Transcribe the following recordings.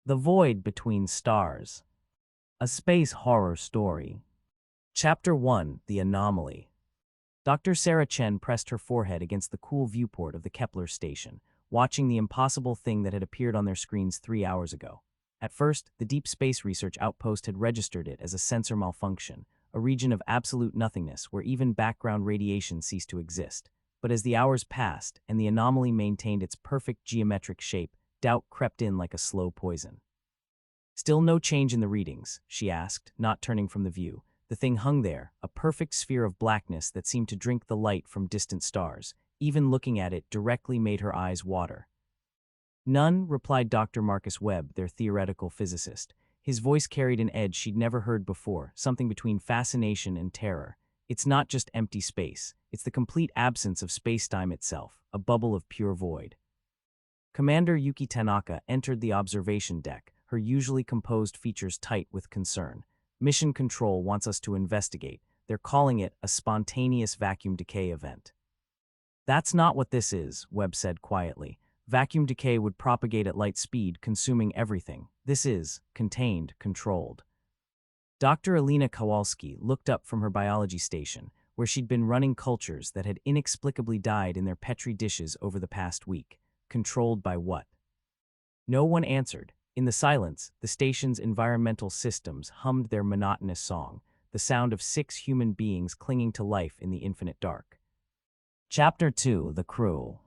The Void Between Stars. A Space Horror Story. Chapter 1: The Anomaly. Dr. Sarah Chen pressed her forehead against the cool viewport of the Kepler Station, watching the impossible thing that had appeared on their screens 3 hours ago. At first, the Deep Space Research Outpost had registered it as a sensor malfunction, a region of absolute nothingness where even background radiation ceased to exist. But as the hours passed and the anomaly maintained its perfect geometric shape, doubt crept in like a slow poison. "Still no change in the readings?" she asked, not turning from the view. The thing hung there, a perfect sphere of blackness that seemed to drink the light from distant stars. Even looking at it directly made her eyes water. "None," replied Dr. Marcus Webb, their theoretical physicist. His voice carried an edge she'd never heard before, something between fascination and terror. "It's not just empty space. It's the complete absence of space-time itself, a bubble of pure void." Commander Yuki Tanaka entered the observation deck, her usually composed features tight with concern. "Mission Control wants us to investigate. They're calling it a spontaneous vacuum decay event." "That's not what this is," Webb said quietly. "Vacuum decay would propagate at light speed, consuming everything. This is contained, controlled." Dr. Alina Kowalski looked up from her biology station, where she'd been running cultures that had inexplicably died in their Petri dishes over the past week. Controlled by what? No one answered. In the silence, the station's environmental systems hummed their monotonous song, the sound of 6 human beings clinging to life in the infinite dark. Chapter 2: The Crew.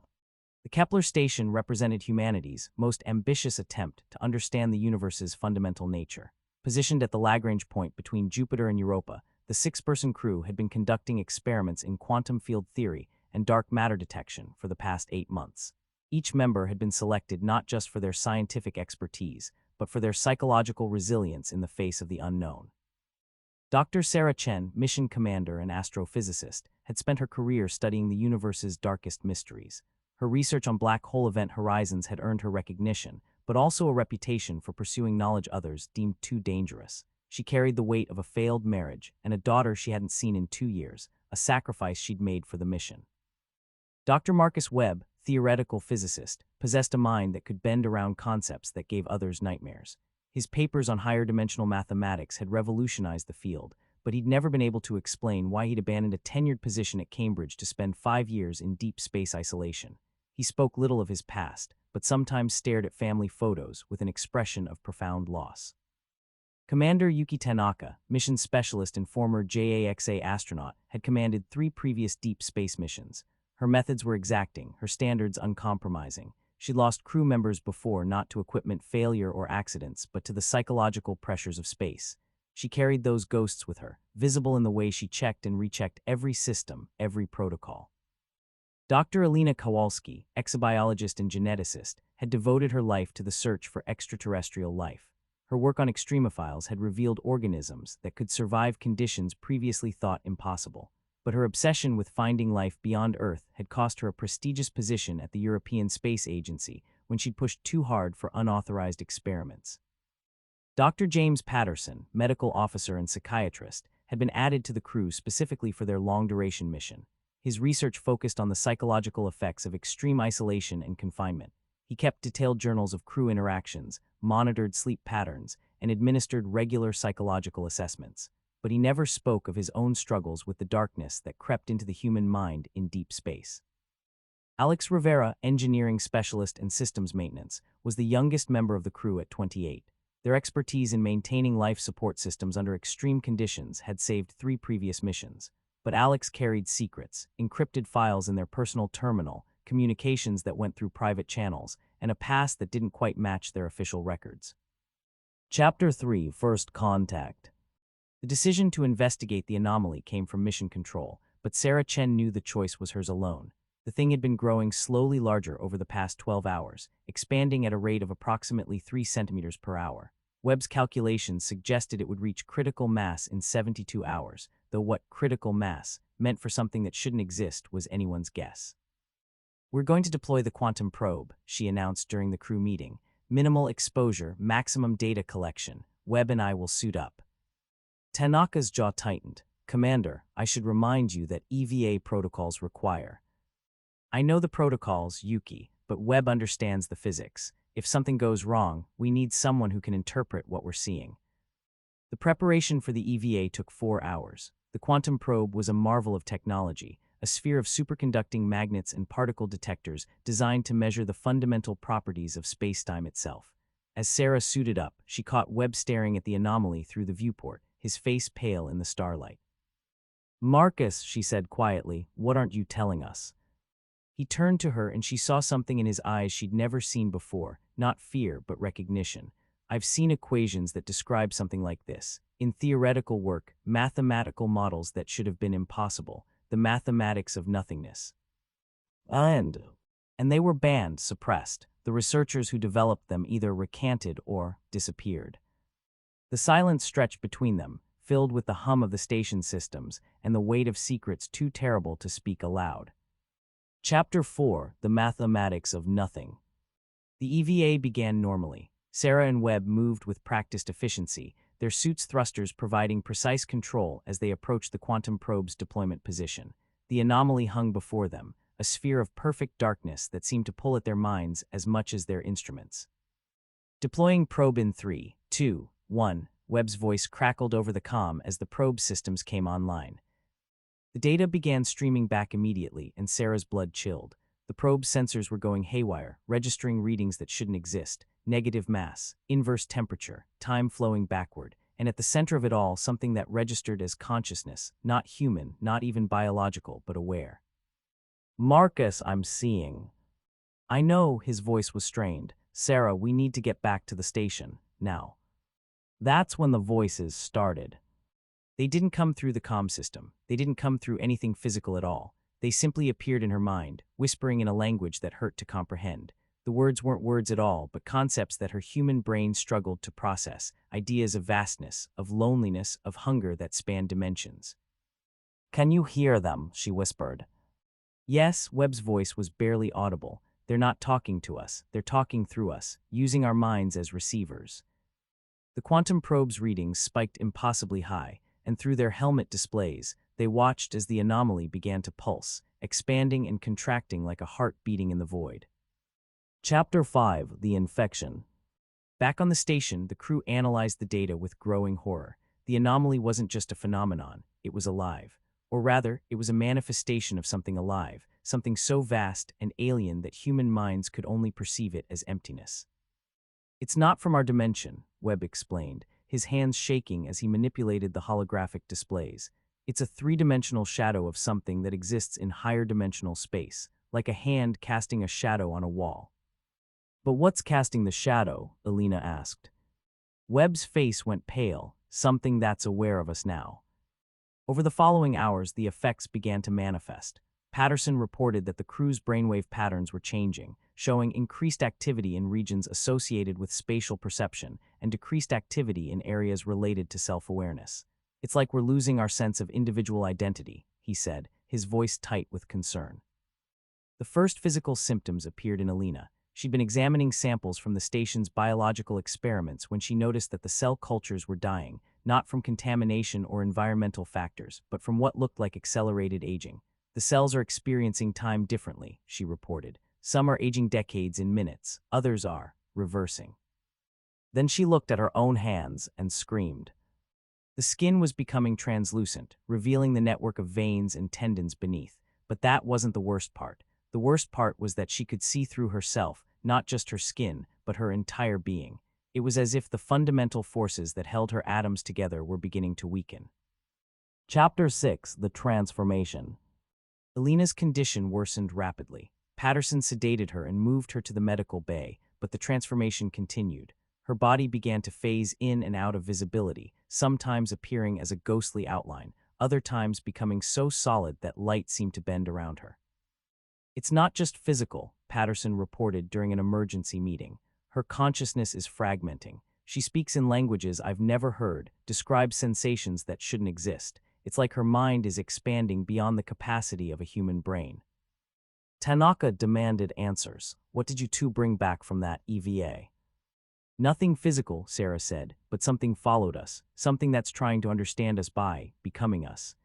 The Kepler Station represented humanity's most ambitious attempt to understand the universe's fundamental nature. Positioned at the Lagrange point between Jupiter and Europa, the 6-person crew had been conducting experiments in quantum field theory and dark matter detection for the past 8 months. Each member had been selected not just for their scientific expertise, but for their psychological resilience in the face of the unknown. Dr. Sarah Chen, mission commander and astrophysicist, had spent her career studying the universe's darkest mysteries. Her research on black hole event horizons had earned her recognition, but also a reputation for pursuing knowledge others deemed too dangerous. She carried the weight of a failed marriage and a daughter she hadn't seen in 2 years, a sacrifice she'd made for the mission. Dr. Marcus Webb, theoretical physicist, possessed a mind that could bend around concepts that gave others nightmares. His papers on higher dimensional mathematics had revolutionized the field, but he'd never been able to explain why he'd abandoned a tenured position at Cambridge to spend 5 years in deep space isolation. He spoke little of his past, but sometimes stared at family photos with an expression of profound loss. Commander Yuki Tanaka, mission specialist and former JAXA astronaut, had commanded 3 previous deep space missions. Her methods were exacting, her standards uncompromising. She lost crew members before not to equipment failure or accidents, but to the psychological pressures of space. She carried those ghosts with her, visible in the way she checked and rechecked every system, every protocol. Dr. Alina Kowalski, exobiologist and geneticist, had devoted her life to the search for extraterrestrial life. Her work on extremophiles had revealed organisms that could survive conditions previously thought impossible. But her obsession with finding life beyond Earth had cost her a prestigious position at the European Space Agency when she'd pushed too hard for unauthorized experiments. Dr. James Patterson, medical officer and psychiatrist, had been added to the crew specifically for their long-duration mission. His research focused on the psychological effects of extreme isolation and confinement. He kept detailed journals of crew interactions, monitored sleep patterns, and administered regular psychological assessments. But he never spoke of his own struggles with the darkness that crept into the human mind in deep space. Alex Rivera, engineering specialist and systems maintenance, was the youngest member of the crew at 28. Their expertise in maintaining life support systems under extreme conditions had saved 3 previous missions. But Alex carried secrets, encrypted files in their personal terminal, communications that went through private channels, and a past that didn't quite match their official records. Chapter 3: First Contact. The decision to investigate the anomaly came from Mission Control, but Sarah Chen knew the choice was hers alone. The thing had been growing slowly larger over the past 12 hours, expanding at a rate of approximately 3 centimeters per hour. Webb's calculations suggested it would reach critical mass in 72 hours, though what critical mass meant for something that shouldn't exist was anyone's guess. "We're going to deploy the quantum probe," she announced during the crew meeting. "Minimal exposure, maximum data collection. Webb and I will suit up." Tanaka's jaw tightened. "Commander, I should remind you that EVA protocols require." "I know the protocols, Yuki, but Webb understands the physics. If something goes wrong, we need someone who can interpret what we're seeing. The preparation for the EVA took 4 hours. The quantum probe was a marvel of technology, a sphere of superconducting magnets and particle detectors designed to measure the fundamental properties of spacetime itself. As Sarah suited up, she caught Webb staring at the anomaly through the viewport, his face pale in the starlight. "Marcus," she said quietly, "what aren't you telling us?" He turned to her and she saw something in his eyes she'd never seen before, not fear but recognition. "I've seen equations that describe something like this. In theoretical work, mathematical models that should have been impossible, the mathematics of nothingness. And they were banned, suppressed. The researchers who developed them either recanted or disappeared." The silence stretched between them, filled with the hum of the station systems and the weight of secrets too terrible to speak aloud. Chapter 4: The Mathematics of Nothing. The EVA began normally. Sarah and Webb moved with practiced efficiency, their suits' thrusters providing precise control as they approached the quantum probe's deployment position. The anomaly hung before them, a sphere of perfect darkness that seemed to pull at their minds as much as their instruments. "Deploying probe in 3, 2, 1, Webb's voice crackled over the comm as the probe systems came online. The data began streaming back immediately, and Sarah's blood chilled. The probe's sensors were going haywire, registering readings that shouldn't exist: negative mass, inverse temperature, time flowing backward, and at the center of it all, something that registered as consciousness, not human, not even biological, but aware. "Marcus, I'm seeing." "I know," his voice was strained. "Sarah, we need to get back to the station, now." That's when the voices started. They didn't come through the comm system. They didn't come through anything physical at all. They simply appeared in her mind, whispering in a language that hurt to comprehend. The words weren't words at all, but concepts that her human brain struggled to process, ideas of vastness, of loneliness, of hunger that spanned dimensions. "Can you hear them?" she whispered. Yes, Webb's voice was barely audible. "They're not talking to us. They're talking through us, using our minds as receivers." The quantum probe's readings spiked impossibly high, and through their helmet displays, they watched as the anomaly began to pulse, expanding and contracting like a heart beating in the void. Chapter 5: The Infection. Back on the station, the crew analyzed the data with growing horror. The anomaly wasn't just a phenomenon, it was alive. Or rather, it was a manifestation of something alive, something so vast and alien that human minds could only perceive it as emptiness. "It's not from our dimension," Webb explained, his hands shaking as he manipulated the holographic displays. "It's a three-dimensional shadow of something that exists in higher dimensional space, like a hand casting a shadow on a wall." "But what's casting the shadow?" Elena asked. Webb's face went pale. "Something that's aware of us now." Over the following hours, the effects began to manifest. Patterson reported that the crew's brainwave patterns were changing, showing increased activity in regions associated with spatial perception and decreased activity in areas related to self-awareness. "It's like we're losing our sense of individual identity," he said, his voice tight with concern. The first physical symptoms appeared in Elena. She'd been examining samples from the station's biological experiments when she noticed that the cell cultures were dying, not from contamination or environmental factors, but from what looked like accelerated aging. "The cells are experiencing time differently," she reported. "Some are aging decades in minutes, others are reversing." Then she looked at her own hands and screamed. The skin was becoming translucent, revealing the network of veins and tendons beneath. But that wasn't the worst part. The worst part was that she could see through herself, not just her skin, but her entire being. It was as if the fundamental forces that held her atoms together were beginning to weaken. Chapter 6: The Transformation. Elena's condition worsened rapidly. Patterson sedated her and moved her to the medical bay, but the transformation continued. Her body began to phase in and out of visibility, sometimes appearing as a ghostly outline, other times becoming so solid that light seemed to bend around her. "It's not just physical," Patterson reported during an emergency meeting. "Her consciousness is fragmenting. She speaks in languages I've never heard, describes sensations that shouldn't exist. It's like her mind is expanding beyond the capacity of a human brain." Tanaka demanded answers. "What did you two bring back from that EVA?" "Nothing physical," Sarah said, "but something followed us, something that's trying to understand us by becoming us."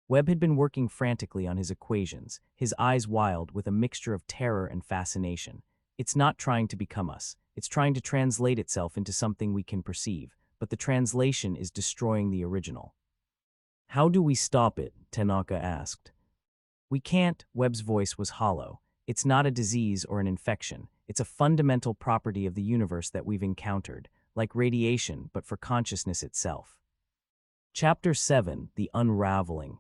Webb had been working frantically on his equations, his eyes wild with a mixture of terror and fascination. It's not trying to become us. It's trying to translate itself into something we can perceive, but the translation is destroying the original. How do we stop it? Tanaka asked. We can't, Webb's voice was hollow. It's not a disease or an infection. It's a fundamental property of the universe that we've encountered, like radiation, but for consciousness itself. Chapter 7, The Unraveling.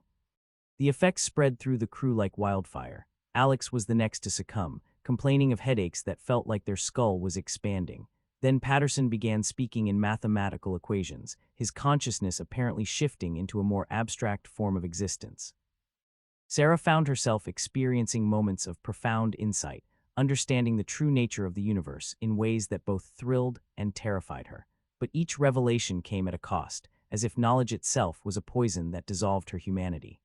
The effects spread through the crew like wildfire. Alex was the next to succumb, complaining of headaches that felt like their skull was expanding. Then Patterson began speaking in mathematical equations, his consciousness apparently shifting into a more abstract form of existence. Sarah found herself experiencing moments of profound insight, understanding the true nature of the universe in ways that both thrilled and terrified her. But each revelation came at a cost, as if knowledge itself was a poison that dissolved her humanity.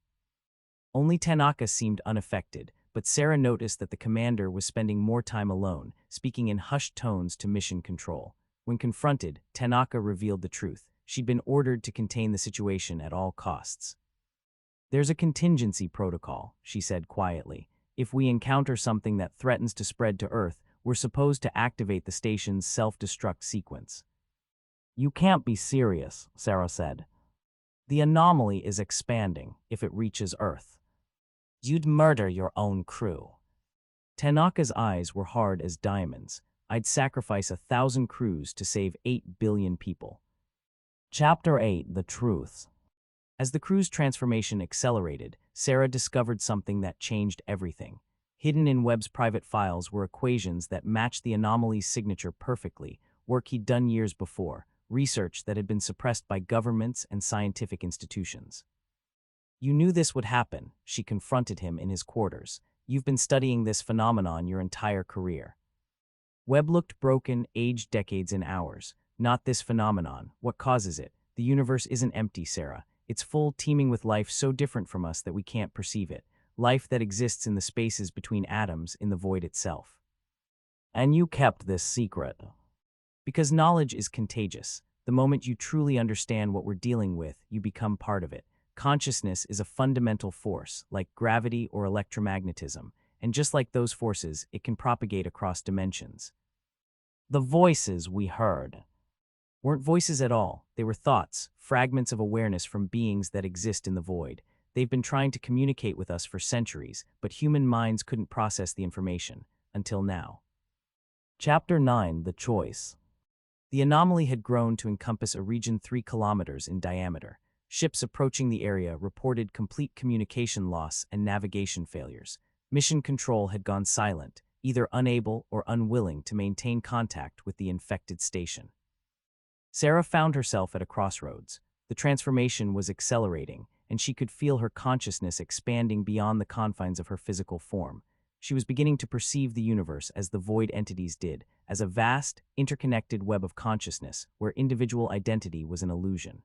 Only Tanaka seemed unaffected, but Sarah noticed that the commander was spending more time alone, speaking in hushed tones to mission control. When confronted, Tanaka revealed the truth. She'd been ordered to contain the situation at all costs. There's a contingency protocol, she said quietly. If we encounter something that threatens to spread to Earth, we're supposed to activate the station's self-destruct sequence. You can't be serious, Sarah said. The anomaly is expanding if it reaches Earth. You'd murder your own crew. Tanaka's eyes were hard as diamonds. I'd sacrifice 1,000 crews to save 8 billion people. Chapter 8, The Truth. As the crew's transformation accelerated, Sarah discovered something that changed everything. Hidden in Webb's private files were equations that matched the anomaly's signature perfectly, work he'd done years before, research that had been suppressed by governments and scientific institutions. You knew this would happen, she confronted him in his quarters. You've been studying this phenomenon your entire career. Webb looked broken, aged decades in hours. Not this phenomenon. What causes it? The universe isn't empty, Sarah. It's full, teeming with life so different from us that we can't perceive it. Life that exists in the spaces between atoms, in the void itself. And you kept this secret. Because knowledge is contagious. The moment you truly understand what we're dealing with, you become part of it. Consciousness is a fundamental force, like gravity or electromagnetism, and just like those forces, it can propagate across dimensions. The voices we heard weren't voices at all. They were thoughts, fragments of awareness from beings that exist in the void. They've been trying to communicate with us for centuries, but human minds couldn't process the information, until now. Chapter 9, The Choice. The anomaly had grown to encompass a region 3 kilometers in diameter. Ships approaching the area reported complete communication loss and navigation failures. Mission control had gone silent, either unable or unwilling to maintain contact with the infected station. Sarah found herself at a crossroads. The transformation was accelerating, and she could feel her consciousness expanding beyond the confines of her physical form. She was beginning to perceive the universe as the void entities did, as a vast, interconnected web of consciousness where individual identity was an illusion.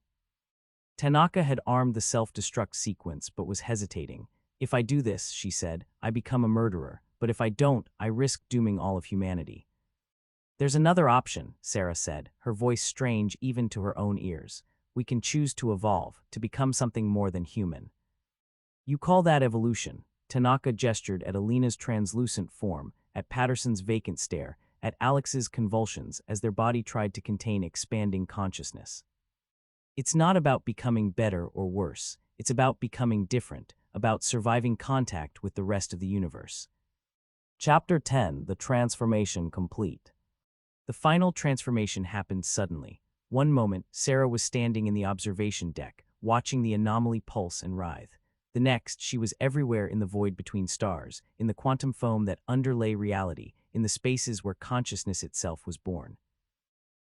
Tanaka had armed the self-destruct sequence but was hesitating. If I do this, she said, I become a murderer, but if I don't, I risk dooming all of humanity. There's another option, Sarah said, her voice strange even to her own ears. We can choose to evolve, to become something more than human. You call that evolution? Tanaka gestured at Alina's translucent form, at Patterson's vacant stare, at Alex's convulsions as their body tried to contain expanding consciousness. It's not about becoming better or worse. It's about becoming different, about surviving contact with the rest of the universe. Chapter 10, The Transformation Complete. The final transformation happened suddenly. One moment, Sarah was standing in the observation deck, watching the anomaly pulse and writhe. The next, she was everywhere in the void between stars, in the quantum foam that underlay reality, in the spaces where consciousness itself was born.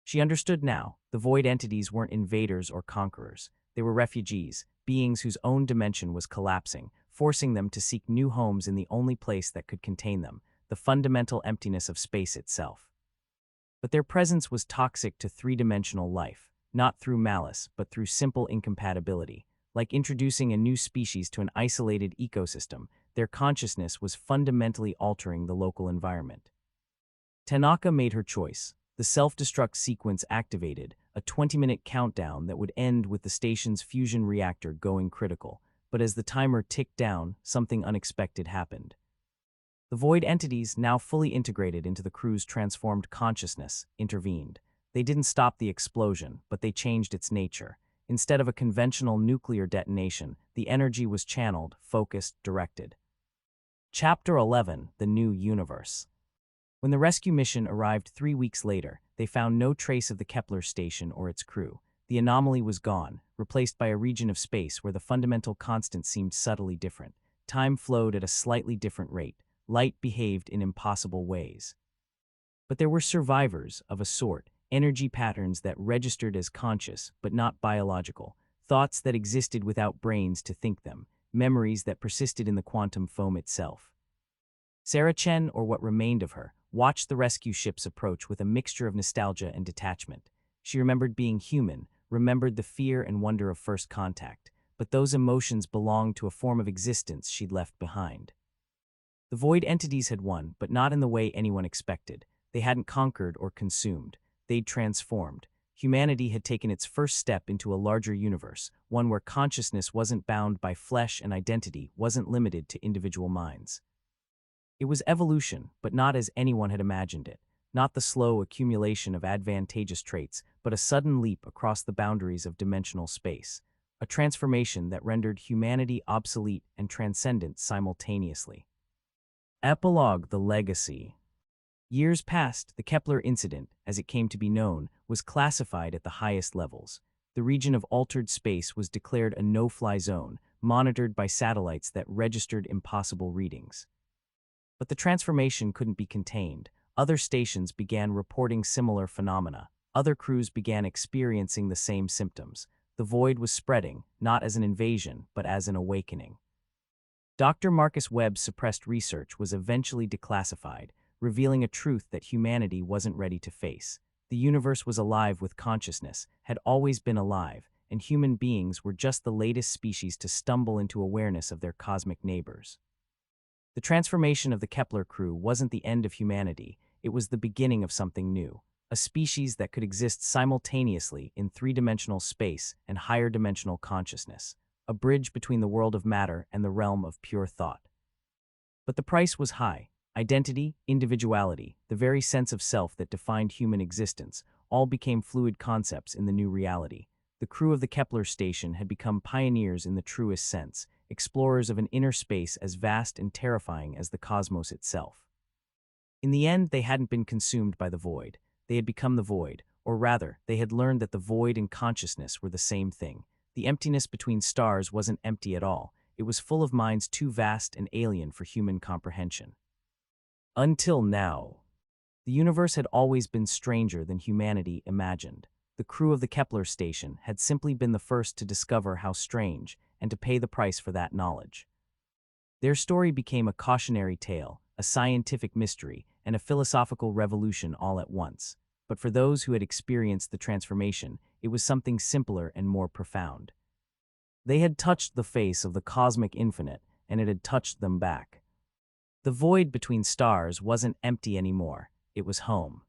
She understood now. The void entities weren't invaders or conquerors. They were refugees, beings whose own dimension was collapsing, forcing them to seek new homes in the only place that could contain them, the fundamental emptiness of space itself. But their presence was toxic to three-dimensional life, not through malice, but through simple incompatibility. Like introducing a new species to an isolated ecosystem, their consciousness was fundamentally altering the local environment. Tanaka made her choice. The self-destruct sequence activated, a 20-minute countdown that would end with the station's fusion reactor going critical. But as the timer ticked down, something unexpected happened. The void entities, now fully integrated into the crew's transformed consciousness, intervened. They didn't stop the explosion, but they changed its nature. Instead of a conventional nuclear detonation, the energy was channeled, focused, directed. Chapter 11: The New Universe. When the rescue mission arrived 3 weeks later, they found no trace of the Kepler Station or its crew. The anomaly was gone, replaced by a region of space where the fundamental constant seemed subtly different. Time flowed at a slightly different rate. Light behaved in impossible ways. But there were survivors, of a sort, energy patterns that registered as conscious but not biological, thoughts that existed without brains to think them, memories that persisted in the quantum foam itself. Sarah Chen, or what remained of her, watched the rescue ships approach with a mixture of nostalgia and detachment. She remembered being human, remembered the fear and wonder of first contact, but those emotions belonged to a form of existence she'd left behind. The void entities had won, but not in the way anyone expected. They hadn't conquered or consumed. They'd transformed. Humanity had taken its first step into a larger universe, one where consciousness wasn't bound by flesh and identity wasn't limited to individual minds. It was evolution, but not as anyone had imagined it. Not the slow accumulation of advantageous traits, but a sudden leap across the boundaries of dimensional space. A transformation that rendered humanity obsolete and transcendent simultaneously. Epilogue: The Legacy. Years passed. The Kepler incident, as it came to be known, was classified at the highest levels. The region of altered space was declared a no-fly zone, monitored by satellites that registered impossible readings. But the transformation couldn't be contained. Other stations began reporting similar phenomena. Other crews began experiencing the same symptoms. The void was spreading, not as an invasion, but as an awakening. Dr. Marcus Webb's suppressed research was eventually declassified, revealing a truth that humanity wasn't ready to face. The universe was alive with consciousness, had always been alive, and human beings were just the latest species to stumble into awareness of their cosmic neighbors. The transformation of the Kepler crew wasn't the end of humanity, it was the beginning of something new, a species that could exist simultaneously in three-dimensional space and higher-dimensional consciousness, a bridge between the world of matter and the realm of pure thought. But the price was high. Identity, individuality, the very sense of self that defined human existence, all became fluid concepts in the new reality. The crew of the Kepler station had become pioneers in the truest sense, explorers of an inner space as vast and terrifying as the cosmos itself. In the end, they hadn't been consumed by the void. They had become the void, or rather, they had learned that the void and consciousness were the same thing. The emptiness between stars wasn't empty at all. It was full of minds too vast and alien for human comprehension. Until now, the universe had always been stranger than humanity imagined. The crew of the Kepler station had simply been the first to discover how strange and to pay the price for that knowledge. Their story became a cautionary tale, a scientific mystery, and a philosophical revolution all at once. But for those who had experienced the transformation, it was something simpler and more profound. They had touched the face of the cosmic infinite, and it had touched them back. The void between stars wasn't empty anymore. It was home.